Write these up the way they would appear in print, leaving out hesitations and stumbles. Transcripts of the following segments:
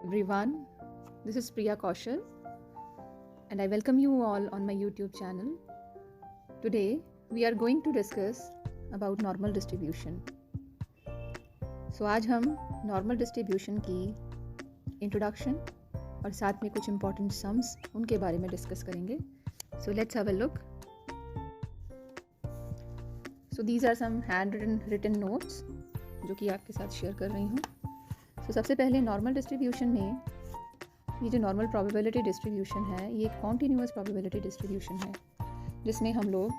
everyone, this is Priya Kaushal and I welcome you all on my YouTube channel. Today we are going to discuss about normal distribution. So आज हम normal distribution की introduction और साथ में कुछ important sums उनके बारे में discuss करेंगे. So let's have a look. So these are some handwritten notes जो कि आपके साथ share कर रही हूँ. तो सबसे पहले नॉर्मल डिस्ट्रीब्यूशन में ये जो नॉर्मल प्रोबेबिलिटी डिस्ट्रीब्यूशन है ये एक कॉन्टीन्यूअस प्रोबेबिलिटी डिस्ट्रीब्यूशन है जिसमें हम लोग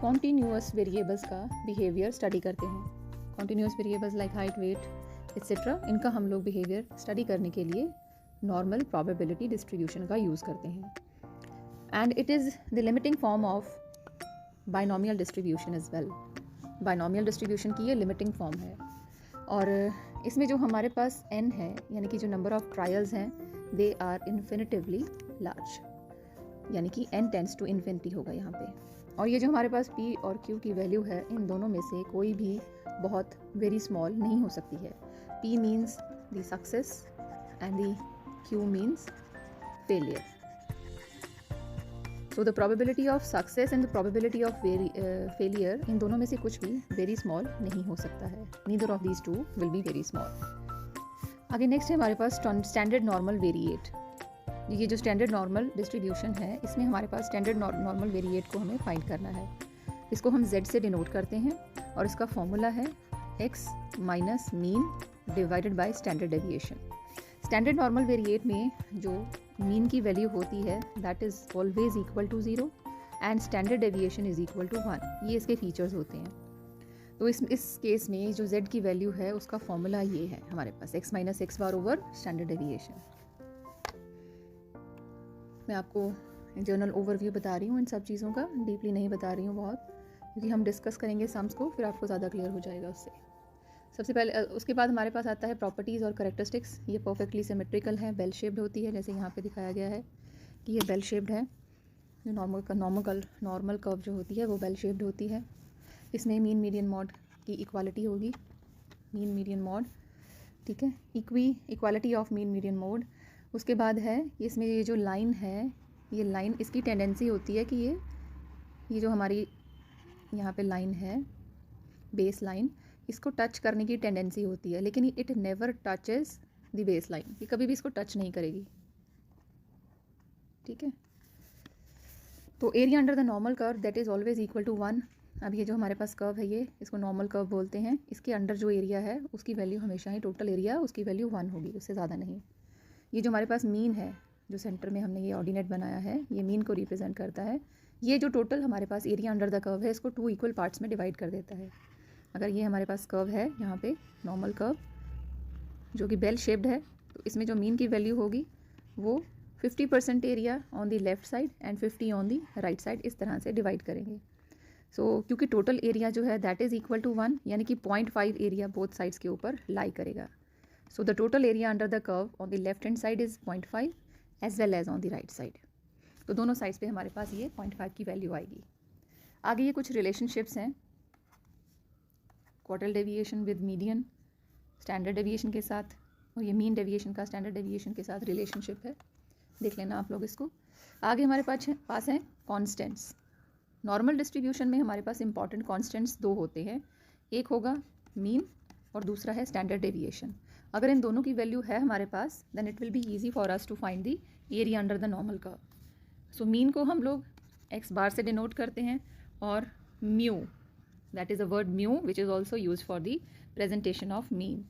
कॉन्टीन्यूअस वेरिएबल्स का बिहेवियर स्टडी करते हैं. Continuous variables like height, weight etcetera, इनका हम लोग बिहेवियर स्टडी करने के लिए नॉर्मल प्रोबेबिलिटी डिस्ट्रीब्यूशन का यूज़ करते हैं. And it is the limiting form of binomial distribution as well. Binomial distribution की ये लिमिटिंग फॉर्म है और इसमें जो हमारे पास n है यानी कि जो नंबर ऑफ ट्रायल्स हैं दे आर इन्फिनिटिवली लार्ज, यानी कि n टेंड्स टू इन्फिनिटी होगा यहाँ पे. और ये जो हमारे पास p और q की वैल्यू है इन दोनों में से कोई भी बहुत वेरी स्मॉल नहीं हो सकती है. p means the success and the q means failure. So the probability of success and the probability of failure, इन दोनों में से कुछ भी वेरी स्मॉल नहीं हो सकता है. Neither of these two will be very small. आगे नेक्स्ट है हमारे पास स्टैंडर्ड नॉर्मल वेरिएट. ये जो स्टैंडर्ड नॉर्मल डिस्ट्रीब्यूशन है इसमें हमारे पास स्टैंडर्ड नॉर्मल वेरिएट को हमें फाइंड करना है. इसको हम z से डिनोट करते हैं और इसका फॉर्मूला है x minus mean divided by standard deviation. Standard normal variate में जो मीन की वैल्यू होती है that is always equal to 0 and standard deviation is equal to 1. ये इसके फीचर्स होते हैं. तो इस केस में जो z की वैल्यू है उसका फॉर्मूला ये है हमारे पास x minus x bar over standard deviation. मैं आपको जनरल ओवरव्यू बता रही हूँ इन सब चीज़ों का, डीपली नहीं बता रही हूँ बहुत, क्योंकि हम डिस्कस करेंगे सम्स को फिर आपको ज़्यादा क्लियर हो जाएगा उससे. सबसे पहले उसके बाद हमारे पास आता है प्रॉपर्टीज़ और करेक्टरिस्टिक्स. ये परफेक्टली सिमेट्रिकल है, बेल शेप्ड होती है, जैसे यहाँ पे दिखाया गया है कि ये बेल शेप्ड है. जो नॉर्मल कर्व जो होती है वो बेल शेप्ड होती है. इसमें मीन मीडियन मॉड की इक्वालिटी होगी, मीन मीडियन मॉड, ठीक है, equality of mean median mode. उसके बाद है इसमें ये जो लाइन है, ये लाइन इसकी टेंडेंसी होती है कि ये जो हमारी यहाँ पे लाइन है बेस लाइन, इसको टच करने की टेंडेंसी होती है, लेकिन it never touches the base line. ये कभी भी इसको टच नहीं करेगी, ठीक है. तो area under the normal curve that is always equal to 1. अब ये जो हमारे पास कर्व है ये इसको नॉर्मल कर्व बोलते हैं. इसके अंडर जो एरिया है उसकी वैल्यू हमेशा ही टोटल एरिया उसकी वैल्यू 1 होगी, उससे ज़्यादा नहीं. ये जो हमारे पास मीन है जो सेंटर में हमने ये ऑर्डिनेट बनाया है ये मीन को रिप्रेजेंट करता है. ये जो टोटल हमारे पास एरिया अंडर द कर्व है इसको 2 इक्वल पार्ट्स में डिवाइड कर देता है. अगर ये हमारे पास कर्व है यहाँ पे नॉर्मल कर्व जो कि बेल शेप्ड है, तो इसमें जो मीन की वैल्यू होगी वो 50% area on the left side and 50 on the right side, इस तरह से डिवाइड करेंगे. सो क्योंकि टोटल एरिया जो है दैट इज़ इक्वल टू 1, यानी कि 0.5 एरिया बोथ साइड्स के ऊपर लाई करेगा. So the total area under the curve on the left hand side is 0.5 as well as on the right side. तो दोनों साइड्स पे हमारे पास ये 0.5 की वैल्यू आएगी. आगे ये कुछ रिलेशनशिप्स हैं quartile deviation with median standard deviation के साथ, और ये मीन डेविएशन का स्टैंडर्ड डेविएशन के साथ रिलेशनशिप है, देख लेना आप लोग इसको. आगे हमारे पास हैं कॉन्स्टेंट्स. नॉर्मल डिस्ट्रीब्यूशन में हमारे पास इंपॉर्टेंट कॉन्स्टेंट्स 2 होते हैं, एक होगा मीन और दूसरा है स्टैंडर्ड डेविएशन. अगर इन दोनों की वैल्यू है हमारे पास then it will be easy for us to find the area under the normal curve. So mean को हम लोग एक्स बार से डिनोट करते हैं और mu, that is a word mu which is also used for the presentation of mean.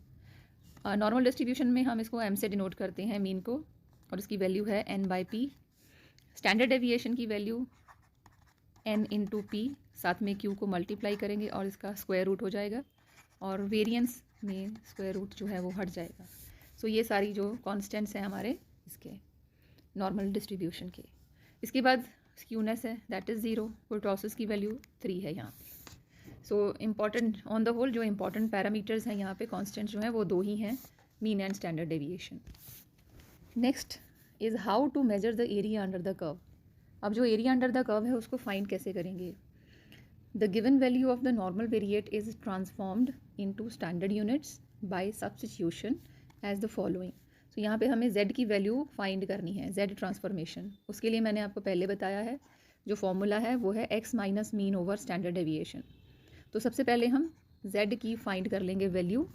Normal distribution में हम इसको m से डिनोट करते हैं मीन को और इसकी वैल्यू है n by p. Standard deviation की वैल्यू n इंटू p, साथ में q को मल्टीप्लाई करेंगे और इसका स्क्वायर रूट हो जाएगा और वेरिएंस में स्क्वायर रूट जो है वो हट जाएगा. सो ये सारी जो कॉन्स्टेंट्स हैं हमारे इसके नॉर्मल डिस्ट्रीब्यूशन के. इसके बाद स्क्यूनेस है दैट इज़ 0, कुर्टोसिस की वैल्यू 3 है यहाँ पे. So important on the whole जो इम्पॉर्टेंट पैरामीटर्स हैं यहाँ पे कॉन्स्टेंट जो हैं वो 2 ही हैं, mean and standard deviation. Next is how to measure the area under the curve. अब जो एरिया अंडर द कर्व है उसको फाइंड कैसे करेंगे. The given value of the normal variate is transformed into standard units by substitution as the following. तो यहाँ पे हमें z की वैल्यू फाइंड करनी है, z ट्रांसफॉर्मेशन। उसके लिए मैंने आपको पहले बताया है, जो फॉर्मूला है वो है x minus mean over standard deviation. तो सबसे पहले हम z की फाइंड कर लेंगे value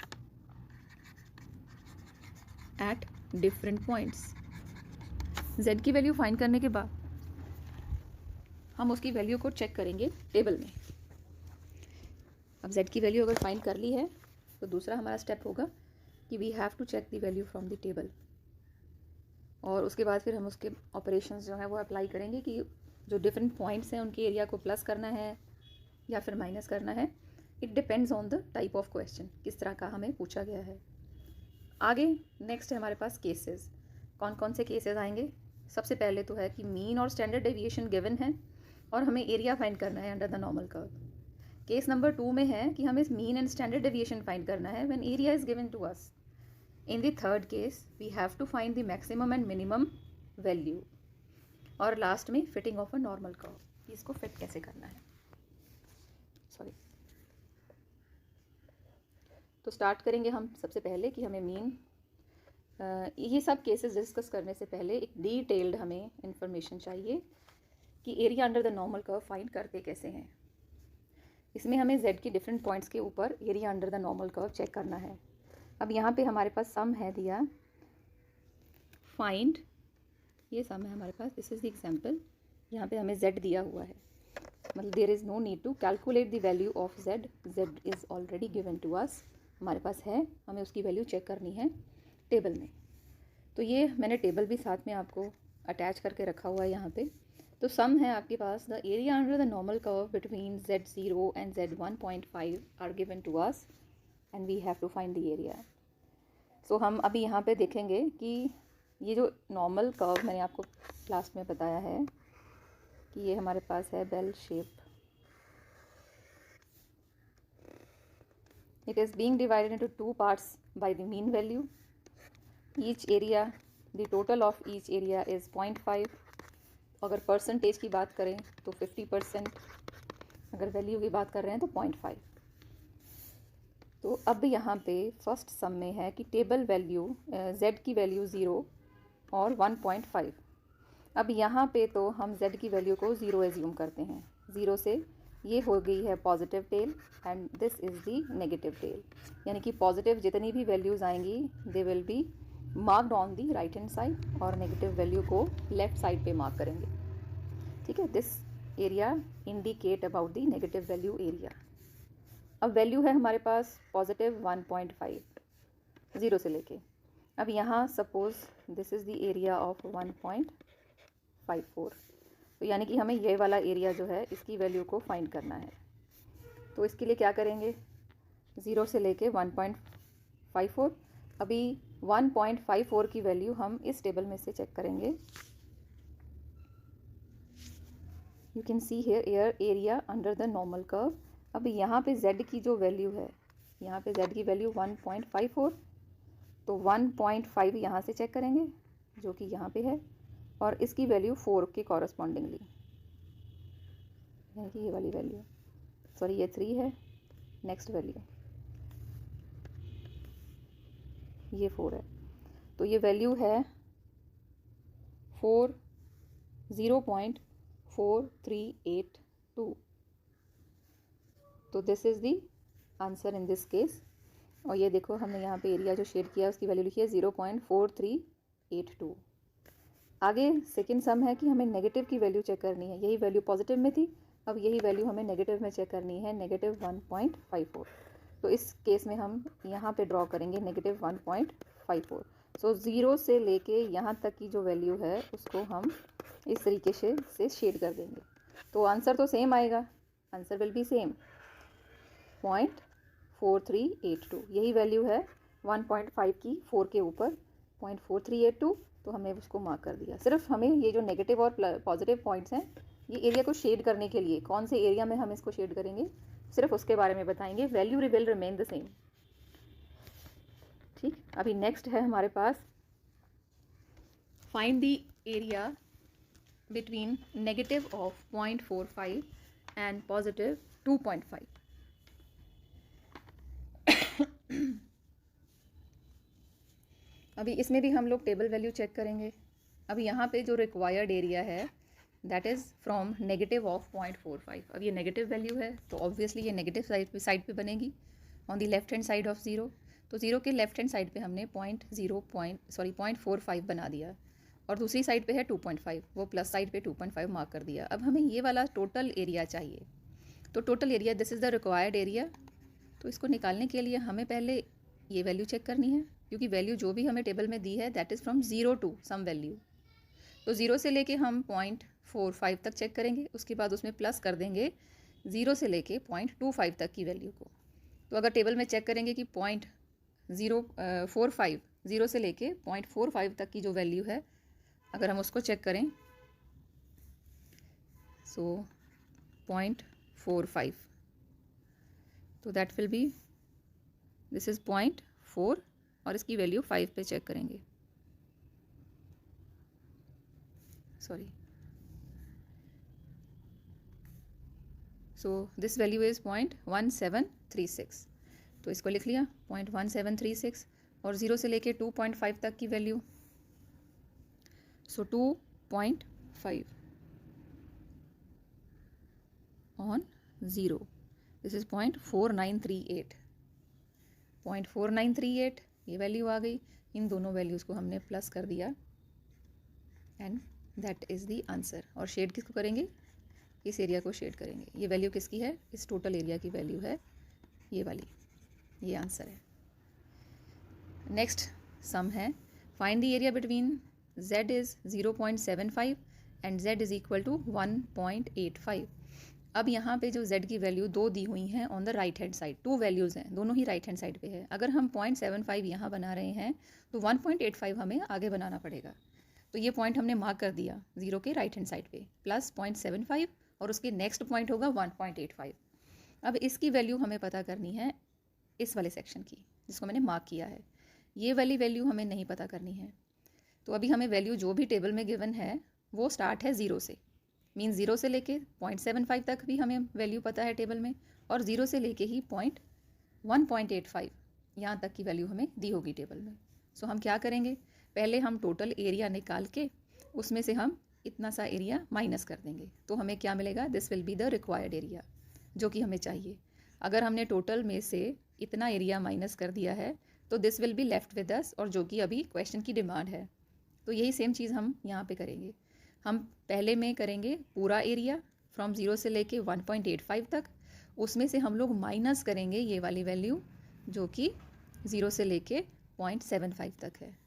at different points. z की वैल्यू फाइंड करने के बाद हम उसकी वैल्यू को चेक करेंगे टेबल में। अब z की वैल्यू अगर फाइंड कर ली है तो दूसरा हमारा स्टेप होगा कि we have to check the value from the table, और उसके बाद फिर हम उसके ऑपरेशंस जो है वो अप्लाई करेंगे कि जो डिफरेंट पॉइंट्स हैं उनके एरिया को प्लस करना है या फिर माइनस करना है। It depends on the type of question, किस तरह का हमें पूछा गया है। आगे नेक्स्ट है हमारे पास केसेस। कौन कौन से केसेस आएंगे? सबसे पहले तो है कि मीन और स्टैंडर्ड डेविएशन गिवन है और हमें एरिया फाइंड करना है under the normal curve. Case number 2 में है कि हमें mean and standard deviation find करना है when area is given to us. In the third case, we have to find the maximum and minimum value. और last में fitting of a normal curve, इसको fit कैसे करना है। Sorry, तो start करेंगे हम सबसे पहले कि हमें मीन, ये सब केसेस डिस्कस करने से पहले एक डिटेल्ड हमें इंफॉर्मेशन चाहिए कि area under the normal curve find करते कैसे हैं। इसमें हमें z की डिफरेंट पॉइंट्स के ऊपर area under the normal curve check करना है। अब यहाँ पे हमारे पास सम है दिया, फाइंड, ये सम है हमारे पास, दिस इज़ द एग्जांपल। यहाँ पे हमें z दिया हुआ है, मतलब there is no need to calculate the value of z is already given to us, हमारे पास है, हमें उसकी वैल्यू चेक करनी है टेबल में। तो ये मैंने टेबल भी साथ में आपको अटैच करके रखा हुआ है यहाँ पे। तो सम है आपके पास, the area under the normal curve between z0 and z1.5 are given to us and we have to find the area. So हम अभी यहाँ पे देखेंगे कि ये जो नॉर्मल कर्व मैंने आपको लास्ट में बताया है कि ये हमारे पास है bell shape. It is being divided into 2 parts by the mean value. Each area, the total of each area is 0.5। अगर परसेंटेज की बात करें तो 50%, अगर वैल्यू की बात कर रहे हैं तो 0.5। तो अब यहाँ पे फर्स्ट सम में है कि टेबल वैल्यू z की वैल्यू 0 और 1.5। अब यहाँ पे तो हम z की वैल्यू को 0 एज्यूम करते हैं। 0 से ये हो गई है positive tail and this is the negative tail, यानी कि पॉजिटिव जितनी भी वैल्यूज़ आएंगी they will be marked on the right hand side और नेगेटिव वैल्यू को लेफ्ट साइड पे मार्क करेंगे। ठीक है, this area indicate about the negative value area. अब वैल्यू है हमारे पास पॉजिटिव 1.5 0 से लेके। अब यहाँ suppose this is the area of 1.54, तो यानी कि हमें ये वाला एरिया जो है इसकी वैल्यू को फाइंड करना है। तो इसके लिए क्या करेंगे, 0 से लेके 1.54। अभी 1.54 की वैल्यू हम इस टेबल में से चेक करेंगे। You can see here area under the normal curve. अब यहाँ पे z की जो वैल्यू है, यहाँ पे z की वैल्यू 1.54, तो 1.5 यहाँ से चेक करेंगे जो कि यहाँ पे है, और इसकी वैल्यू 4 के कॉरस्पॉन्डिंगली, यानी कि ये वाली वैल्यू, सॉरी ये 3 है, नेक्स्ट वैल्यू ये 4 है, तो ये वैल्यू है 0.4382। तो this is the answer in this case. और ये देखो हमने यहाँ पे एरिया जो शेड किया उसकी वैल्यू लिखी है 0.4382। आगे सेकंड सम है कि हमें नेगेटिव की वैल्यू चेक करनी है। यही वैल्यू पॉजिटिव में थी, अब यही वैल्यू हमें नेगेटिव में चेक करनी है, नेगेटिव 1.54। तो इस केस में हम यहाँ पे ड्रॉ करेंगे नेगेटिव 1.54। सो 0 से लेके यहाँ तक की जो वैल्यू है उसको हम इस तरीके से शेड कर देंगे। तो आंसर तो सेम आएगा, आंसर विल बी सेम 0.4382। यही वैल्यू है 1.5 की 4 के ऊपर 0.4382, तो हमने उसको मार्क कर दिया। सिर्फ हमें ये जो नेगेटिव और पॉजिटिव पॉइंट्स हैं ये एरिया को शेड करने के लिए, कौन से एरिया में हम इसको शेड करेंगे सिर्फ उसके बारे में बताएंगे। Value will remain the same. ठीक, अभी नेक्स्ट है हमारे पास find the area between negative of 0.45 and positive 2.5। अभी इसमें भी हम लोग टेबल वैल्यू चेक करेंगे। अभी यहाँ पे जो रिक्वायर्ड एरिया है that is from negative of 0.45। अब ये नेगेटिव वैल्यू है तो ऑब्वियसली ये नेगेटिव साइड पे बनेगी on the left hand side of zero. तो ज़ीरो के लेफ्ट हैंड साइड पे हमने 0.45 बना दिया और दूसरी साइड पे है 2.5, वो प्लस साइड पे 2.5 मार्क कर दिया। अब हमें ये वाला टोटल एरिया चाहिए। तो total area, this is the required area. तो इसको निकालने के लिए हमें पहले ये वैल्यू चेक करनी है, क्योंकि वैल्यू जो भी हमें टेबल में दी है that is from 0 to some value. तो 0 से लेके हम 0.45 तक चेक करेंगे, उसके बाद उसमें प्लस कर देंगे 0 से लेके 0.25 तक की वैल्यू को। तो अगर टेबल में चेक करेंगे कि 0.045 0 से लेके 0.45 तक की जो वैल्यू है, अगर हम उसको चेक करें सो 0.45, तो that will be, this is 0.4 और इसकी वैल्यू 5 पे चेक करेंगे, sorry. So this value is 0.1736। तो इसको लिख लिया 0.1736 और 0 से लेके 2.5 तक की value, so 2.5 on 0, this is 0.4938। 0.4938 ये वैल्यू आ गई। इन दोनों वैल्यूज़ को हमने प्लस कर दिया and that is the answer. और शेड किसको करेंगे, इस एरिया को शेड करेंगे। ये वैल्यू किसकी है, इस टोटल एरिया की वैल्यू है ये वाली, ये आंसर है। नेक्स्ट सम है, find the area between z is 0.75 and z is equal to 1.85। अब यहाँ पे जो z की वैल्यू दो दी हुई हैं on the right hand side, two values हैं, दोनों ही राइट हैंड साइड पे है। अगर हम 0.75 यहाँ बना रहे हैं तो 1.85 हमें आगे बनाना पड़ेगा। तो ये पॉइंट हमने मार्क कर दिया 0 के राइट हैंड साइड पे, प्लस 0.75 और उसके नेक्स्ट पॉइंट होगा 1.85। अब इसकी वैल्यू हमें पता करनी है इस वाले सेक्शन की जिसको मैंने मार्क किया है। ये वाली वैल्यू हमें नहीं पता करनी है। तो अभी हमें वैल्यू जो भी टेबल में गिवन है वो स्टार्ट है 0 से, मीन 0 से लेके 0.75 तक भी हमें वैल्यू पता है टेबल में, और 0 से लेके ही 1.85 यहाँ तक की वैल्यू हमें दी होगी टेबल में। सो हम क्या करेंगे, पहले हम टोटल एरिया निकाल के उसमें से हम इतना सा एरिया माइनस कर देंगे। तो हमें क्या मिलेगा, this will be the required area जो कि हमें चाहिए। अगर हमने टोटल में से इतना एरिया माइनस कर दिया है तो this will be left with us, और जो कि अभी क्वेश्चन की डिमांड है। तो यही सेम चीज़ हम यहाँ पे करेंगे। हम पहले में करेंगे पूरा एरिया फ्रॉम 0 से लेके 1.85 तक, उसमें से हम लोग माइनस करेंगे ये वाली वैल्यू जो कि 0 से लेके 0.75 तक है।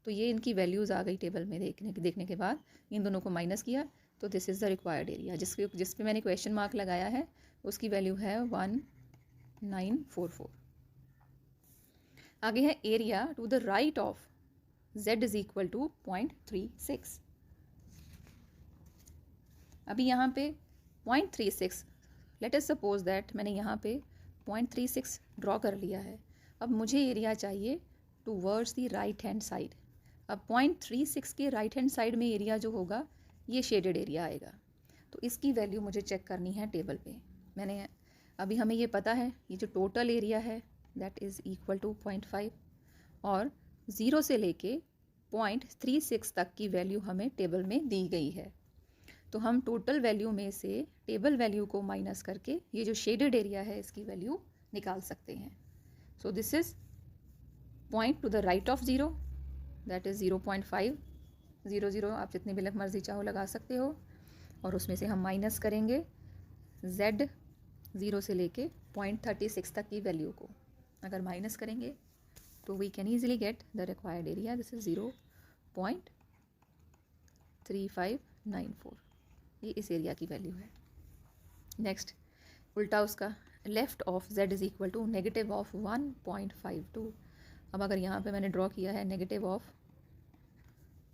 तो ये इनकी वैल्यूज़ आ गई टेबल में देखने के बाद इन दोनों को माइनस किया तो this is the required area. जिस पे मैंने क्वेश्चन मार्क लगाया है उसकी वैल्यू है 1944। आगे है area to the right of z is equal to 0.36। अभी यहाँ पे 0.36, लेट अस सपोज दैट मैंने यहाँ पे 0.36 ड्रॉ कर लिया है। अब मुझे एरिया चाहिए towards the right hand side. अब 0.36 के राइट हैंड साइड में एरिया जो होगा ये शेडेड एरिया आएगा। तो इसकी वैल्यू मुझे चेक करनी है टेबल पे। मैंने अभी हमें ये पता है ये जो टोटल एरिया है दैट इज़ इक्वल टू 0.5 और 0 से लेके 0.36 तक की वैल्यू हमें टेबल में दी गई है। तो हम टोटल वैल्यू में से टेबल वैल्यू को माइनस करके ये जो शेडेड एरिया है इसकी वैल्यू निकाल सकते हैं। सो this is point two the right of 0 that is 0.5, 0 आप जितनी भी मर्जी चाहो लगा सकते हो, और उसमें से हम माइनस करेंगे z 0 से लेके 0.36 तक की वैल्यू को। अगर माइनस करेंगे तो we can easily get the required area, this is 0.3594। ये इस एरिया की वैल्यू है। नेक्स्ट उल्टा उसका, left of z is equal to negative of 1.52। अब अगर यहाँ पे मैंने ड्रॉ किया है नेगेटिव ऑफ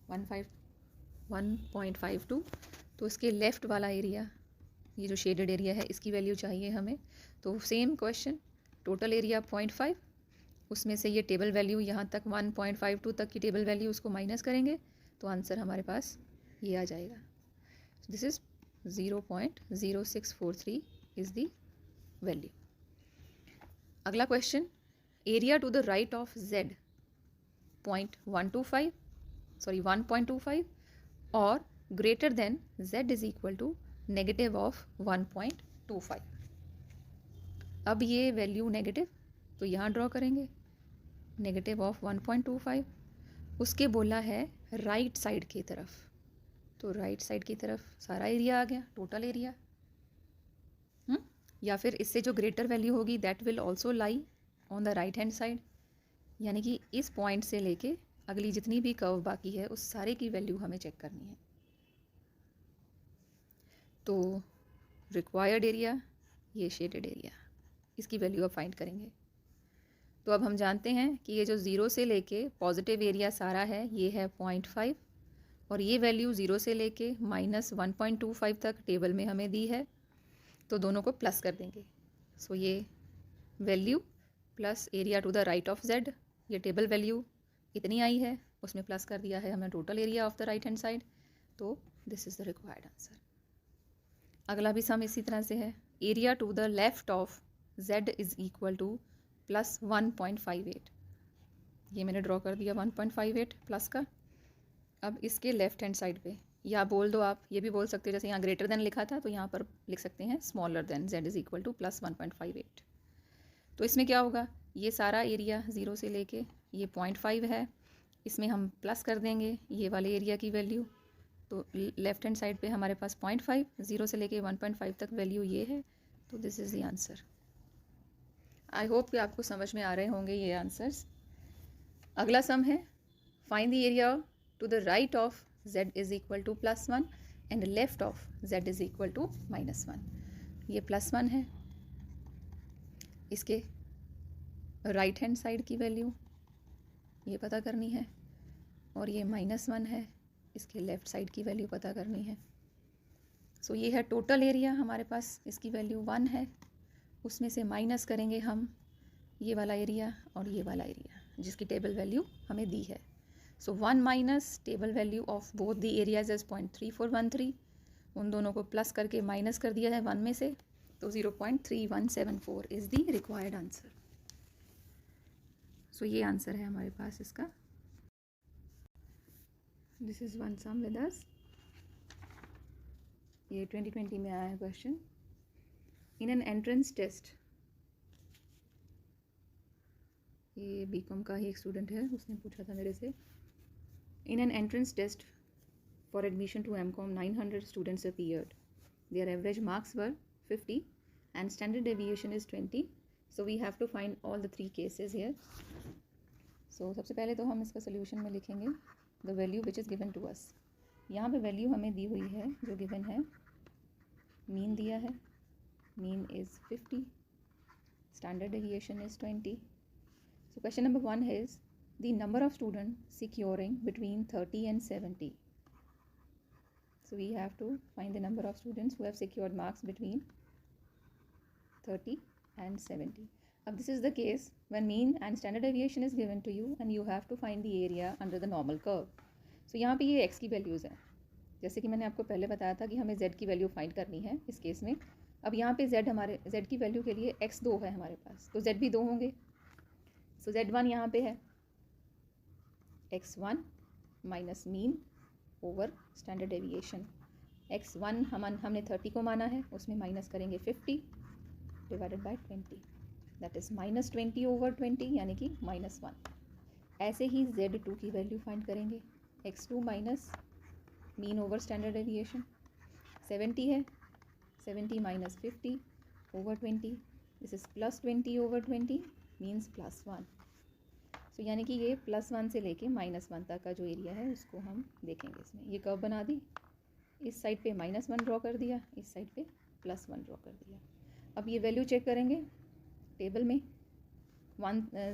1.52, तो इसके लेफ़्ट वाला एरिया ये जो शेडेड एरिया है इसकी वैल्यू चाहिए हमें। तो सेम क्वेश्चन, टोटल एरिया 0.5, उसमें से ये टेबल वैल्यू यहाँ तक 1.52 तक की टेबल वैल्यू उसको माइनस करेंगे तो आंसर हमारे पास ये आ जाएगा। This is 0.0643 is the value. अगला question, area to the right of z 0.125 sorry 1.25 और greater than z is equal to negative of 1.25। अब ये वैल्यू नेगेटिव तो यहाँ ड्रॉ करेंगे नेगेटिव ऑफ 1.25। उसके बोला है राइट साइड की तरफ, तो राइट साइड की तरफ सारा एरिया आ गया, टोटल एरिया। या फिर इससे जो ग्रेटर वैल्यू होगी that will also lie on the right hand side, यानी कि इस पॉइंट से लेके अगली जितनी भी कर्व बाकी है उस सारे की वैल्यू हमें चेक करनी है। तो रिक्वायर्ड एरिया, ये शेडेड एरिया, इसकी वैल्यू अब फाइंड करेंगे। तो अब हम जानते हैं कि ये जो 0 से लेके पॉजिटिव एरिया सारा है ये है 0.5 और ये वैल्यू 0 से लेके -1.25 तक टेबल में हमें दी है, तो दोनों को प्लस कर देंगे। सो ये value plus area to the right of z, ये टेबल वैल्यू इतनी आई है, उसमें प्लस कर दिया है हमने total area of the right hand side, तो this is the required answer. अगला भी सम इसी तरह से है, area to the left of z is equal to plus 1.58। ये मैंने ड्रॉ कर दिया 1.58 प्लस का। अब इसके लेफ्ट हैंड साइड पे या बोल दो आप, ये भी बोल सकते हो, जैसे यहाँ ग्रेटर देन लिखा था तो यहाँ पर लिख सकते हैं smaller than z is equal to plus 1.58। तो इसमें क्या होगा, ये सारा एरिया 0 से लेके ये 0.5 है, इसमें हम प्लस कर देंगे ये वाले एरिया की वैल्यू, तो लेफ्ट हैंड साइड पे हमारे पास 0.5, 0 से लेके 1.5 तक वैल्यू ये है, तो this is the answer. I hope कि आपको समझ में आ रहे होंगे ये आंसर्स। अगला सम है, find the area to the right of z is equal to +1 and left of z is equal to -1। ये +1 है, इसके राइट हैंड साइड की वैल्यू ये पता करनी है, और ये -1 है, इसके लेफ़्ट साइड की वैल्यू पता करनी है। सो ये है टोटल एरिया हमारे पास, इसकी वैल्यू 1 है, उसमें से माइनस करेंगे हम ये वाला एरिया और ये वाला एरिया जिसकी टेबल वैल्यू हमें दी है। सो 1 minus table value of both the areas is 0.3413, उन दोनों को प्लस करके माइनस कर दिया है 1 में से, तो 0.3174 is the required answer. So ये आंसर है हमारे पास इसका। This is one sum with us, ये 2020 में आया है question. In an entrance test, ये बीकॉम का ही एक स्टूडेंट है, उसने पूछा था मेरे से। In an entrance test for admission to M Com 900 students appeared, their average marks were 50 and standard deviation is 20, so we have to find all the 3 cases here. So सबसे पहले तो हम इसका सोल्यूशन में लिखेंगे the value which is given to us. यहाँ पे value हमें दी हुई है जो गिवन है, मीन दिया है, mean is 50, standard deviation is 20. So question number 1 is the number of students securing between 30 and 70. So we have to find the number of students who have secured marks between 30 and 70. Now this is the case when mean and standard deviation is given to you and you have to find the area under the normal curve. So यहाँ पे ये x की values हैं, जैसे कि मैंने आपको पहले बताया था कि हमें z की वैल्यू फाइंड करनी है इस केस में। अब यहाँ पे z, हमारे z की वैल्यू के लिए x 2 है हमारे पास, तो z भी 2 होंगे। सो z1 यहाँ पे है x1 minus mean over standard deviation. x1 हमने 30 को माना है, उसमें माइनस करेंगे 50 divided by 20, that is -20 over 20 यानी कि -1। ऐसे ही z2 की वैल्यू फाइंड करेंगे, x2 minus mean over standard deviation 70 है, 70 minus 50 over 20, this is +20 over 20 means +1। सो यानी कि ये +1 से लेके -1 तक का जो एरिया है उसको हम देखेंगे। इसमें ये कर्व बना दी, इस साइड पे -1 ड्रॉ कर दिया, इस साइड पे +1 ड्रॉ कर दिया। अब ये वैल्यू चेक करेंगे टेबल में,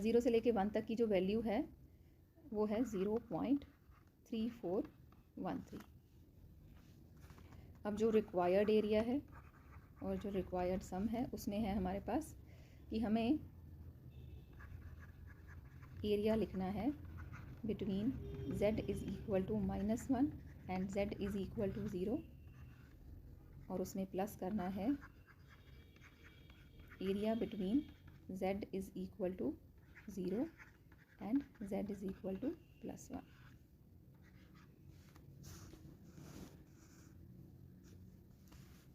0 से लेके 1 तक की जो वैल्यू है वो है 0.3413। अब जो रिक्वायर्ड एरिया है और जो रिक्वायर्ड सम है उसमें है हमारे पास कि हमें एरिया लिखना है between z is equal to -1 and z is equal to 0, और उसमें प्लस करना है area between z is equal to 0 and z is equal to +1।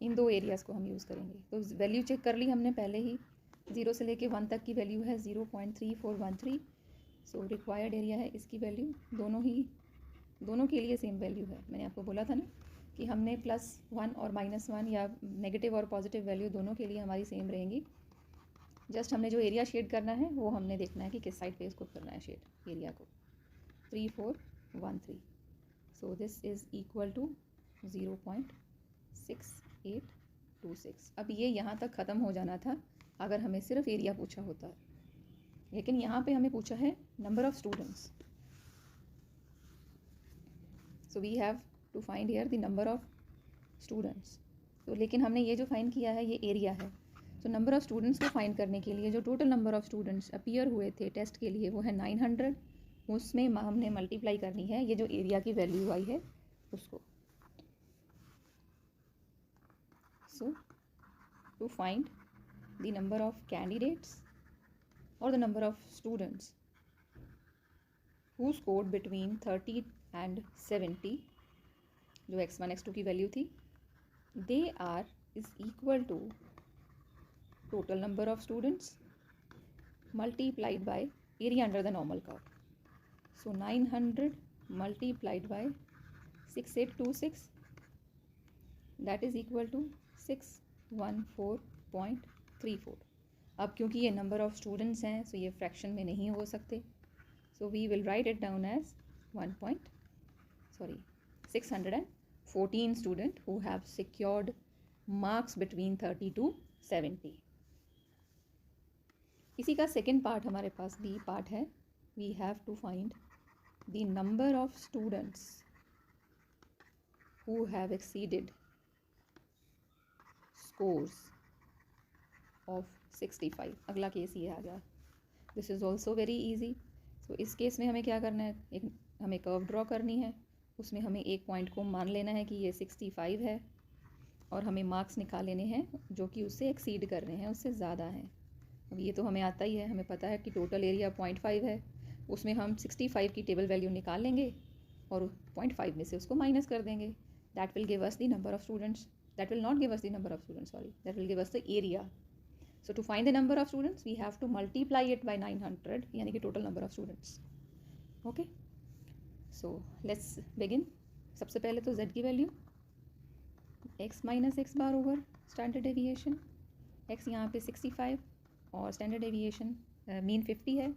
इन दो एरियाज़ को हम यूज़ करेंगे। तो वैल्यू चेक कर ली हमने पहले ही, 0 से लेके 1 तक की वैल्यू है 0.3413। सो रिक्वायर्ड एरिया है इसकी वैल्यू, दोनों के लिए सेम वैल्यू है। मैंने आपको बोला था ना कि हमने +1 और -1 या नेगेटिव और पॉजिटिव वैल्यू दोनों के लिए हमारी सेम रहेंगी। जस्ट हमने जो एरिया शेड करना है वो हमने देखना है कि किस साइड पे इसको करना है शेड एरिया को। 3413, so this is equal to 0.6826। अब ये यहाँ तक ख़त्म हो जाना था अगर हमें सिर्फ एरिया पूछा होता, लेकिन यहाँ पे हमें पूछा है number of students. So we have to find here the number of students. तो लेकिन हमने ये जो फाइंड किया है ये एरिया है। तो नंबर ऑफ़ स्टूडेंट्स को फाइंड करने के लिए जो total number of students appear हुए थे टेस्ट के लिए वो है 900। उसमें हमने मल्टीप्लाई करनी है ये जो एरिया की वैल्यू आई है उसको। So to find the number of candidates और the number of students who scored between 30 and 70, जो x1 x2 की वैल्यू थी, they are is equal to total number of students multiplied by area under the normal curve. So 900 multiplied by 6826, that is equal to 614.34। अब क्योंकि ये number of students हैं सो ये fraction में नहीं हो सकते, so we will write it down as 614 student who have secured marks between 30 to 70। इसी का सेकेंड पार्ट हमारे पास बी पार्ट है। We have to find the number of students who have exceeded scores of 65। अगला case ये आ गया। This is also very easy. So इस केस में हमें क्या करना है, हमें कर्व ड्रॉ करनी है, उसमें हमें एक पॉइंट को मान लेना है कि ये 65 है और हमें मार्क्स निकाल लेने हैं जो कि उससे एक्सीड कर रहे हैं, उससे ज़्यादा हैं। अब ये तो हमें आता ही है, हमें पता है कि टोटल एरिया 0.5 है, उसमें हम 65 की टेबल वैल्यू निकाल लेंगे और 0.5 में से उसको माइनस कर देंगे। That will give us the number of students, that will not give us the number of students, sorry, that will give us the area. So to find the number of students we have to multiply it by 900, यानी कि total number of students. Okay, so let's begin. सबसे पहले तो z की value x minus x bar over standard deviation. x यहाँ पे 65 और standard deviation mean 50 है,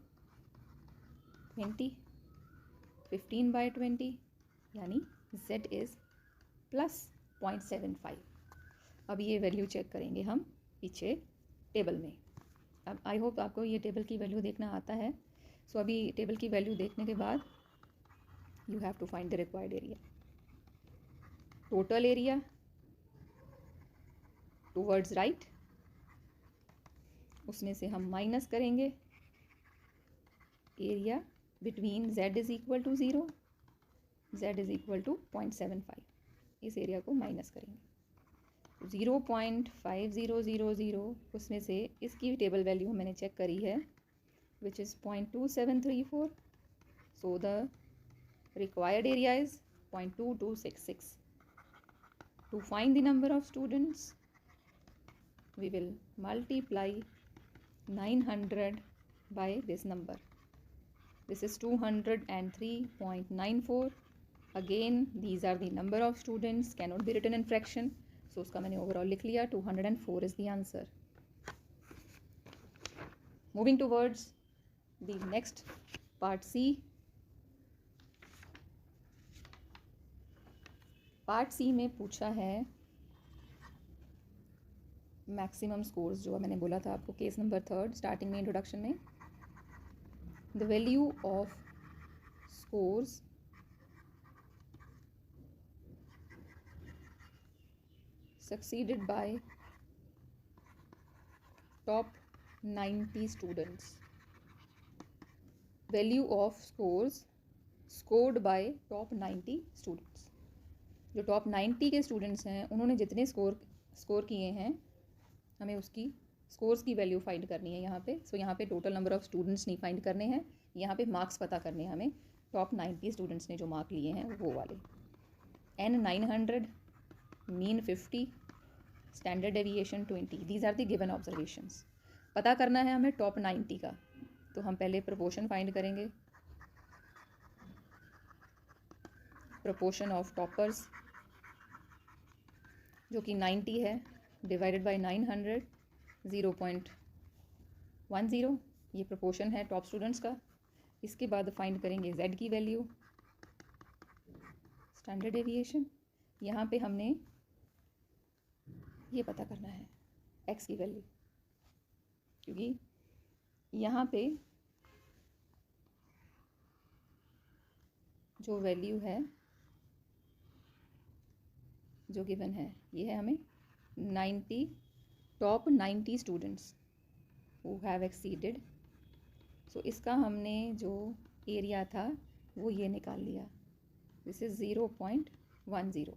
15/20 यानी z इज़ +0.75। अब ये वैल्यू चेक करेंगे हम पीछे टेबल में। अब आई होप आपको ये टेबल की वैल्यू देखना आता है। सो अभी टेबल की वैल्यू देखने के बाद you have to find the required area. Total area towards right, उसमें से हम माइनस करेंगे area between z is equal to 0, z is equal to 0.75, इस एरिया को माइनस करेंगे। 0.5000, उसमें से इसकी टेबल वैल्यू मैंने चेक करी है which is 0.2734। So the required area is 0.2266. To find the number of students we will multiply 900 by this number. This is 203.94. Again these are the number of students, cannot be written in fraction, so उसका मैंने overall लिख लिया। 204 is the answer. Moving towards the next part C. Part C में पूछा है maximum scores, जो मैंने बोला था आपको केस नंबर 3 स्टार्टिंग में इंट्रोडक्शन में। The value of scores succeeded by top 90 students. Value of scores scored by top 90 students. जो टॉप 90 के स्टूडेंट्स हैं उन्होंने जितने स्कोर किए हैं हमें उसकी स्कोर्स की वैल्यू फाइंड करनी है यहाँ पे। सो यहाँ पे टोटल नंबर ऑफ़ स्टूडेंट्स नहीं फाइंड करने हैं, यहाँ पे मार्क्स पता करने हैं हमें, टॉप 90 स्टूडेंट्स ने जो मार्क लिए हैं वो वाले। N 900, mean 50, standard deviation 20, these are the given observations. पता करना है हमें टॉप 90 का, तो हम पहले प्रोपोर्शन फाइंड करेंगे। प्रोपोर्शन ऑफ टॉपर्स जो कि 90 है, डिवाइडेड बाय 900, 0.10, ये प्रोपोर्शन है टॉप स्टूडेंट्स का। इसके बाद फाइंड करेंगे Z की वैल्यू, स्टैंडर्ड डेविएशन। यहाँ पे हमने ये पता करना है X की वैल्यू, क्योंकि यहाँ पे जो वैल्यू है जो गिवन है ये है हमें 90 top 90 students who have exceeded. So इसका हमने जो एरिया था वो ये निकाल लिया, दिस इज़ 0.10।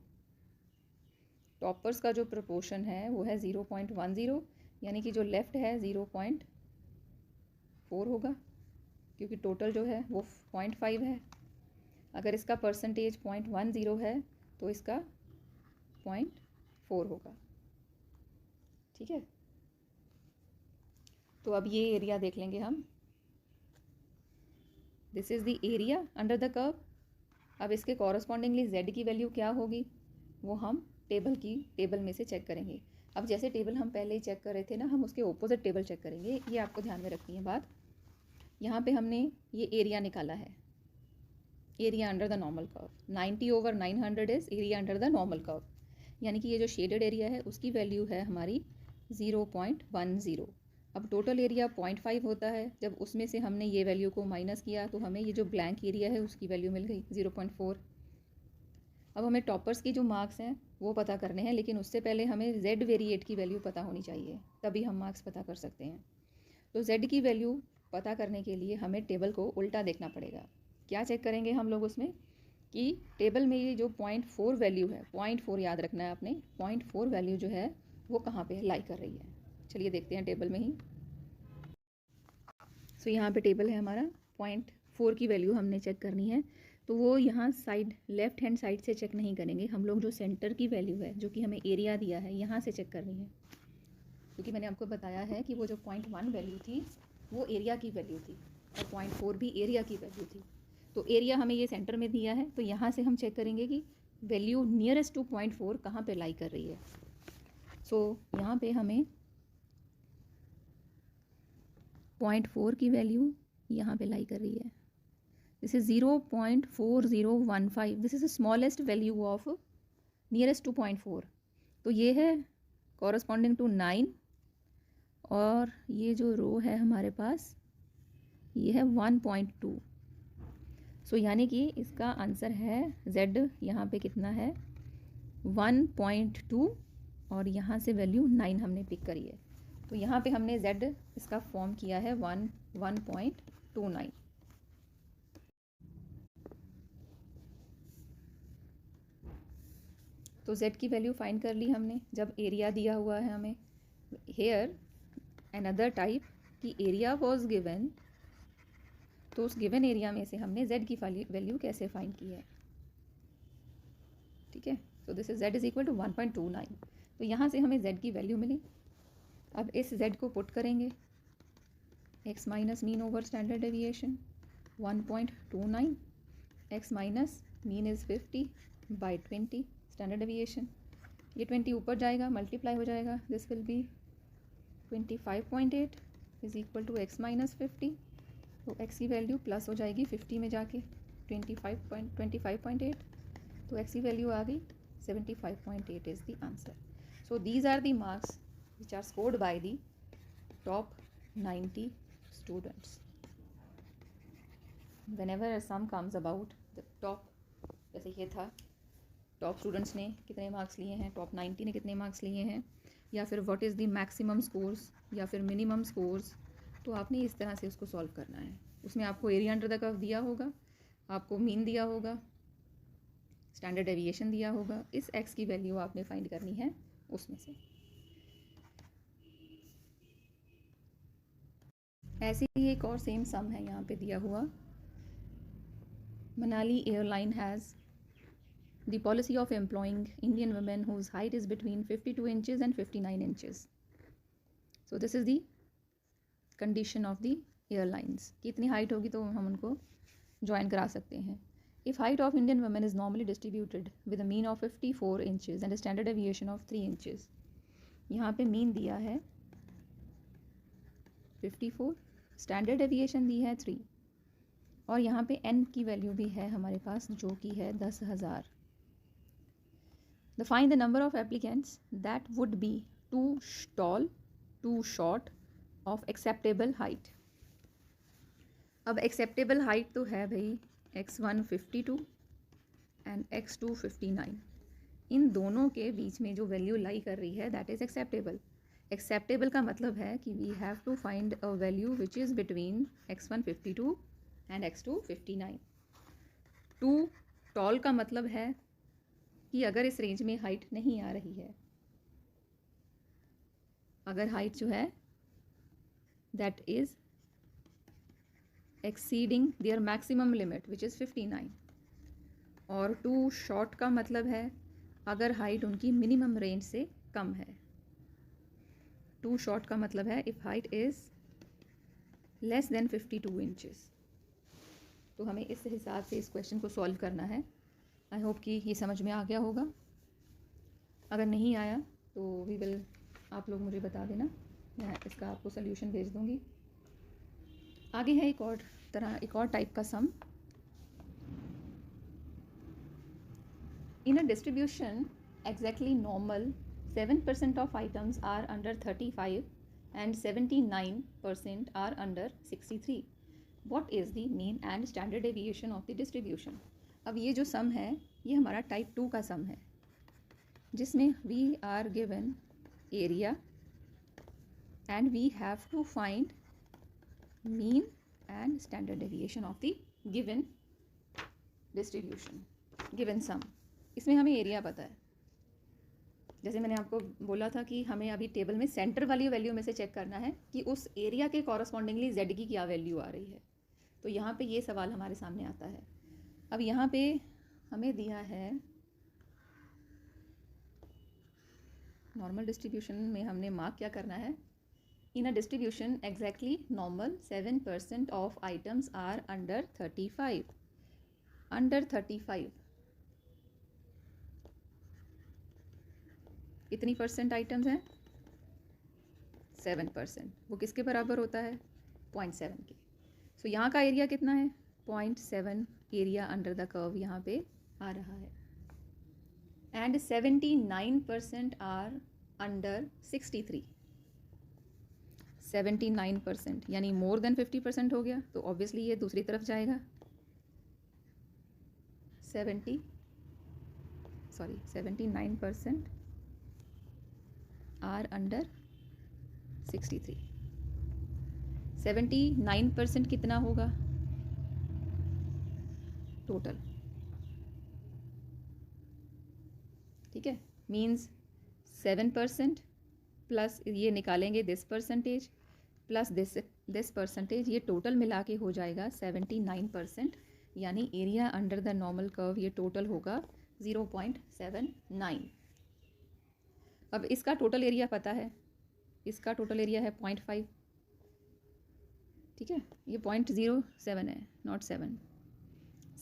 टॉपर्स का जो प्रोपोर्शन है वो है 0.10, यानी कि जो लेफ़्ट है 0.4 होगा, क्योंकि टोटल जो है वो 0.5 है। अगर इसका परसेंटेज 0.10 है तो इसका 0.4 होगा। ठीक है, तो अब ये एरिया देख लेंगे हम। This is the area under the curve. अब इसके कॉरस्पॉन्डिंगली Z की वैल्यू क्या होगी वो हम टेबल में से चेक करेंगे। अब जैसे टेबल हम पहले ही चेक कर रहे थे ना, हम उसके ऑपोजिट टेबल चेक करेंगे। ये आपको ध्यान में रखनी है बात। यहाँ पे हमने ये एरिया निकाला है, area under the normal curve. 90/900 is area under the normal curve, यानी कि ये जो शेडेड एरिया है उसकी वैल्यू है हमारी 0.10। अब टोटल एरिया 0.5 होता है, जब उसमें से हमने ये वैल्यू को माइनस किया तो हमें ये जो ब्लैंक एरिया है उसकी वैल्यू मिल गई 0.4। अब हमें टॉपर्स की जो मार्क्स हैं वो पता करने हैं, लेकिन उससे पहले हमें Z वेरिएट की वैल्यू पता होनी चाहिए, तभी हम मार्क्स पता कर सकते हैं। तो Z की वैल्यू पता करने के लिए हमें टेबल को उल्टा देखना पड़ेगा। क्या चेक करेंगे हम लोग उसमें कि टेबल में ये जो 0.4 वैल्यू है, 0.4 याद रखना है आपने, 0.4 वैल्यू जो है वो कहाँ पे लाई कर रही है। चलिए देखते हैं टेबल में ही। सो यहाँ पे टेबल है हमारा, 0.4 की वैल्यू हमने चेक करनी है। तो वो यहाँ साइड लेफ़्ट हैंड साइड से चेक नहीं करेंगे हम लोग, जो सेंटर की वैल्यू है जो कि हमें एरिया दिया है यहाँ से चेक करनी है, क्योंकि मैंने आपको बताया है कि वो जो 0.1 वैल्यू थी वो एरिया की वैल्यू थी और 0.4 भी एरिया की वैल्यू थी। तो एरिया हमें ये सेंटर में दिया है, तो यहाँ से हम चेक करेंगे कि वैल्यू नियरेस्ट टू 0.4 कहाँ पे लाई कर रही है। सो यहाँ पे हमें 0.4 की वैल्यू यहाँ पे लाई कर रही है। This is 0.4015, this is the smallest value of nearest to 0.4। तो ये है कॉरस्पॉन्डिंग टू 9, और ये जो रो है हमारे पास ये है 1.2। सो यानी कि इसका आंसर है Z यहाँ पे कितना है 1.2, और यहाँ से वैल्यू 9 हमने पिक करी है। तो यहाँ पे हमने Z इसका फॉर्म किया है 1.29। तो Z की वैल्यू फाइंड कर ली हमने, जब एरिया दिया हुआ है हमें। हेयर अनदर टाइप की एरिया वाज गिवन, तो उस गिवन एरिया में से हमने Z की वैल्यू कैसे फाइंड की है। ठीक है, so this is Z is equal to 1.29। तो यहाँ से हमें Z की वैल्यू मिली। अब इस Z को पुट करेंगे, x minus mean over standard deviation 1.29, x minus mean is 50 by 20 standard deviation. ये 20 ऊपर जाएगा, मल्टीप्लाई हो जाएगा, this will be 25.8 is equal to x minus 50। तो x की वैल्यू प्लस हो जाएगी 50 में जाके 25.8, तो x की वैल्यू आ गई 75.8 is the answer. So these are the marks which are scored by the top 90 students. Whenever a sum comes about the top, जैसे ये था टॉप स्टूडेंट्स ने कितने मार्क्स लिए हैं, टॉप 90 ने कितने मार्क्स लिए हैं, या फिर what is the maximum scores या फिर मिनिमम स्कोर्स, तो आपने इस तरह से उसको सॉल्व करना है। उसमें आपको एरिया अंडर द कर्व दिया होगा, आपको मीन दिया होगा, स्टैंडर्ड डेविएशन दिया होगा, इस x की वैल्यू आपने फाइंड करनी है उसमें से। ऐसे ही एक और सेम सम है यहाँ पे दिया हुआ। Manali airline has the policy of employing Indian women whose height is between 52 inches and 59 inches. So this is the condition of the airlines कि इतनी height होगी तो हम उनको join करा सकते हैं. If height of Indian women is normally distributed with a mean of 54 inches and a standard deviation of 3 inches. यहाँ पे mean दिया है 54, standard deviation दी है 3 और यहाँ पे n की वैल्यू भी है हमारे पास जो कि है 10,000. Find the number of applicants that would be too tall, too short, of acceptable height. अब acceptable height तो है भाई x1 52 and x2 59. इन दोनों के बीच में जो वैल्यू लाई कर रही है that is acceptable. Acceptable का मतलब है कि we have to find a value which is between x1 52 and x2 59. Too tall का मतलब है कि अगर इस रेंज में हाइट नहीं आ रही है, अगर हाइट जो है that is exceeding their maximum limit which is 59. और टू शॉर्ट का मतलब है अगर हाइट उनकी मिनिमम रेंज से कम है. टू शॉर्ट का मतलब है if height is less than 52 inches. तो हमें इस हिसाब से इस क्वेश्चन को सॉल्व करना है. आई होप कि ये समझ में आ गया होगा. अगर नहीं आया तो वी विल, आप लोग मुझे बता देना, मैं इसका आपको सोल्यूशन भेज दूँगी. आगे है एक और टाइप का sum. In a distribution exactly normal 7% of items are under 35 and 79% are under 63. What is the mean and standard deviation of the distribution. अब ये जो सम है ये हमारा टाइप 2 का सम है जिसमें we are given area and we have to find mean and standard deviation of the given distribution, given sum. इसमें हमें एरिया पता है. जैसे मैंने आपको बोला था कि हमें अभी टेबल में सेंटर वाली वैल्यू में से चेक करना है कि उस एरिया के कॉरस्पॉन्डिंगली जेड की क्या वैल्यू आ रही है. तो यहाँ पे ये सवाल हमारे सामने आता है. अब यहाँ पे हमें दिया है नॉर्मल डिस्ट्रीब्यूशन में हमने मार्क क्या करना है. In a distribution exactly normal 7% of items are under 35. Under 35 कितनी परसेंट आइटम्स हैं? 7%. वो किसके बराबर होता है? 0.7 के. सो यहाँ का एरिया कितना है? 0.7 एरिया अंडर द कर्व यहाँ पे आ रहा है. And 79% are under 63. 79% यानी मोर देन 50% हो गया. तो ऑब्वियसली ये दूसरी तरफ जाएगा. 79% आर अंडर 63. 79% कितना होगा टोटल? ठीक है, मीन्स 7% प्लस ये निकालेंगे this percentage plus this percentage, ये टोटल मिला के हो जाएगा 79%. यानी area under the normal curve ये टोटल होगा 0.79. अब इसका टोटल एरिया पता है, इसका टोटल एरिया है 0.5. ठीक है, ये 0.07 है, नॉट 7.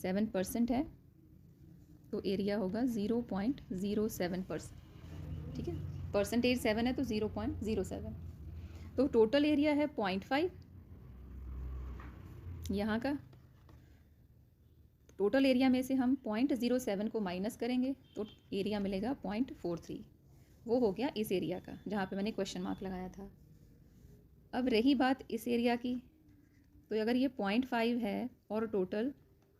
7% है तो एरिया होगा 0.07%. ठीक है, परसेंटेज 7 है तो 0.07. तो टोटल एरिया है 0.5. यहाँ का टोटल एरिया में से हम 0.07 को माइनस करेंगे तो एरिया मिलेगा 0.43. वो हो गया इस एरिया का जहाँ पे मैंने क्वेश्चन मार्क लगाया था. अब रही बात इस एरिया की, तो अगर ये 0.5 है और टोटल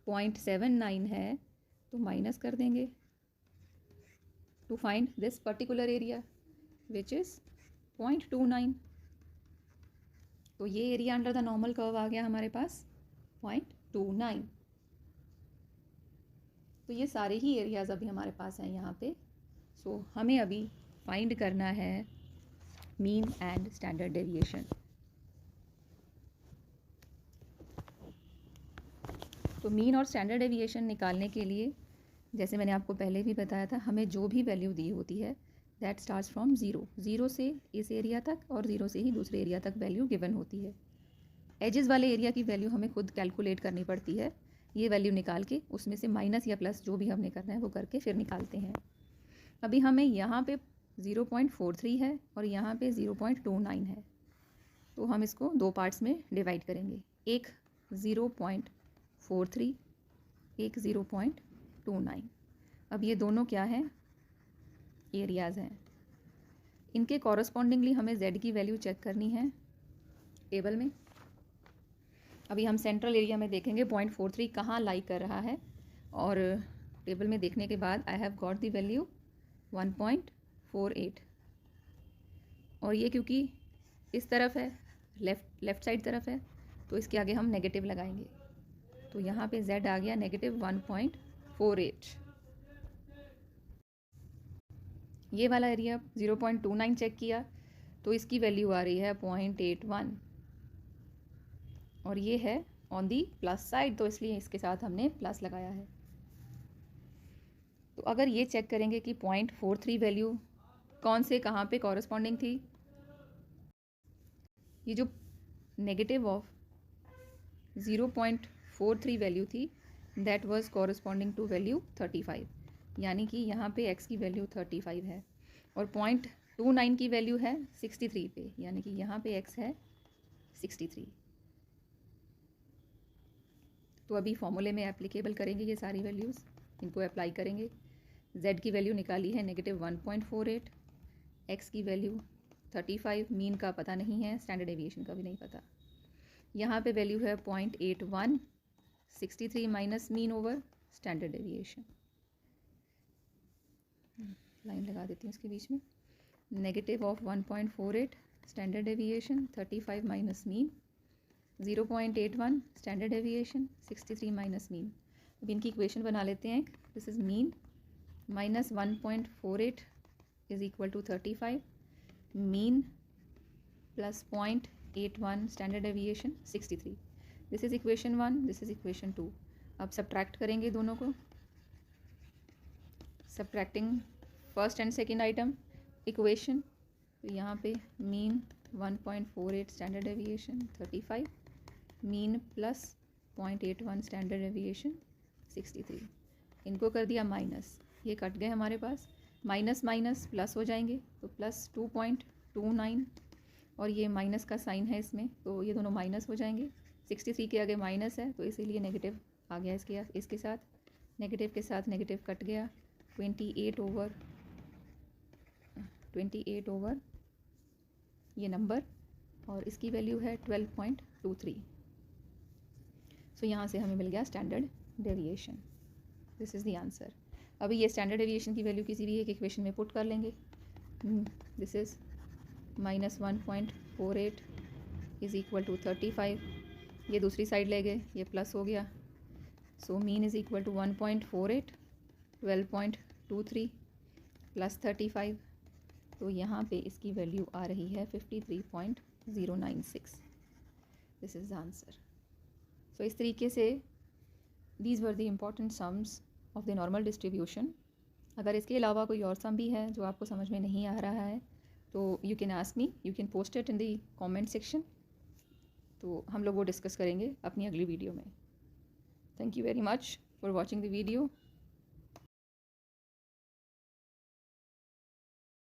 0.79 है तो माइनस कर देंगे to find this particular area which is 0.29. तो ये area under the normal curve आ गया हमारे पास 0.29. तो ये सारे ही एरियाज़ अभी हमारे पास हैं यहाँ पे. सो हमें अभी फाइंड करना है मीन एंड स्टैंडर्ड डेविएशन. तो मीन और स्टैंडर्ड डेविएशन निकालने के लिए जैसे मैंने आपको पहले भी बताया था, हमें जो भी वैल्यू दी होती है दैट स्टार्ट्स फ्रॉम ज़ीरो से इस एरिया तक और ज़ीरो से ही दूसरे एरिया तक वैल्यू गिवन होती है। एजेस वाले एरिया की वैल्यू हमें खुद कैलकुलेट करनी पड़ती है। ये वैल्यू निकाल के उसमें से माइनस या प्लस जो भी हमने करना है वो करके फिर निकालते हैं। अभी हमें यहाँ पे 0.43 है और यहाँ पे 0.29 है, तो हम इसको दो पार्ट्स में डिवाइड करेंगे। एक 0.43, एक 0.29। अब ये दोनों क्या हैं? एरियाज़ हैं। इनके कॉरस्पॉन्डिंगली हमें z की वैल्यू चेक करनी है टेबल में। अभी हम सेंट्रल एरिया में देखेंगे 0.43 कहाँ लाई कर रहा है, और टेबल में देखने के बाद I have got the value 1.48। और ये क्योंकि इस तरफ है, लेफ़्ट साइड तरफ है, तो इसके आगे हम नेगेटिव लगाएंगे। तो यहाँ पे z आ गया -1.48। ये वाला एरिया 0.29 चेक किया तो इसकी वैल्यू आ रही है 0.81, और ये है ऑन दी प्लस साइड, तो इसलिए इसके साथ हमने प्लस लगाया है। तो अगर ये चेक करेंगे कि 0.43 वैल्यू कौन से कहाँ पे कॉरस्पॉन्डिंग थी, ये जो नेगेटिव ऑफ 0.43 वैल्यू थी that was corresponding to value 35, यानी कि यहाँ पे x की वैल्यू 35 है और 0.29 की वैल्यू है 63 पे, यानी कि यहाँ पे x है 63। तो अभी फॉर्मूले में एप्लीकेबल करेंगे ये सारी वैल्यूज़, इनको अप्लाई करेंगे। z की वैल्यू निकाली है -1.48, x की वैल्यू 35, मीन का पता नहीं है, स्टैंडर्ड डेविएशन का भी नहीं पता। यहाँ पे वैल्यू है 0.81, 63 minus mean over standard deviation. Line लगा देती हूँ इसके बीच में। Negative of 1.48 standard deviation, 35 minus mean, 0.81 standard deviation, 63 minus mean. अब इनकी इक्वेशन बना लेते हैं। This is mean minus 1.48 is equal to 35, mean plus 0.81 standard deviation 63। This is equation 1, this is equation 2। अब सब्ट्रैक्ट करेंगे दोनों को। Subtracting first and second item equation, तो यहाँ पे mean 1.48 standard deviation 35, mean plus 0.81 standard deviation 63। इनको कर दिया माइनस, ये कट गए हमारे पास, माइनस माइनस प्लस हो जाएंगे, तो प्लस 2.29, और ये माइनस का साइन है इसमें, तो ये दोनों माइनस हो जाएंगे। 63 के आगे माइनस है तो इसीलिए नेगेटिव आ गया इसके साथ, नेगेटिव के साथ नेगेटिव कट गया। 28 ओवर ये नंबर, और इसकी वैल्यू है 12.23। सो यहाँ से हमें मिल गया standard deviation. This is the answer. अभी ये स्टैंडर्ड डेविएशन की वैल्यू किसी भी एक इक्वेशन में पुट कर लेंगे। This is -1.48 is equal to 35, ये दूसरी साइड ले गए, ये प्लस हो गया। So mean is equal to 1.48, 12.23 plus 35, तो यहाँ पे इसकी वैल्यू आ रही है 53.096। This is the answer. So इस तरीके से these were the important sums of the normal distribution. अगर इसके अलावा कोई और सम भी है जो आपको समझ में नहीं आ रहा है तो you can ask me, you can post it in the comment section, तो हम लोग वो डिस्कस करेंगे अपनी अगली वीडियो में। Thank you very much for watching the video.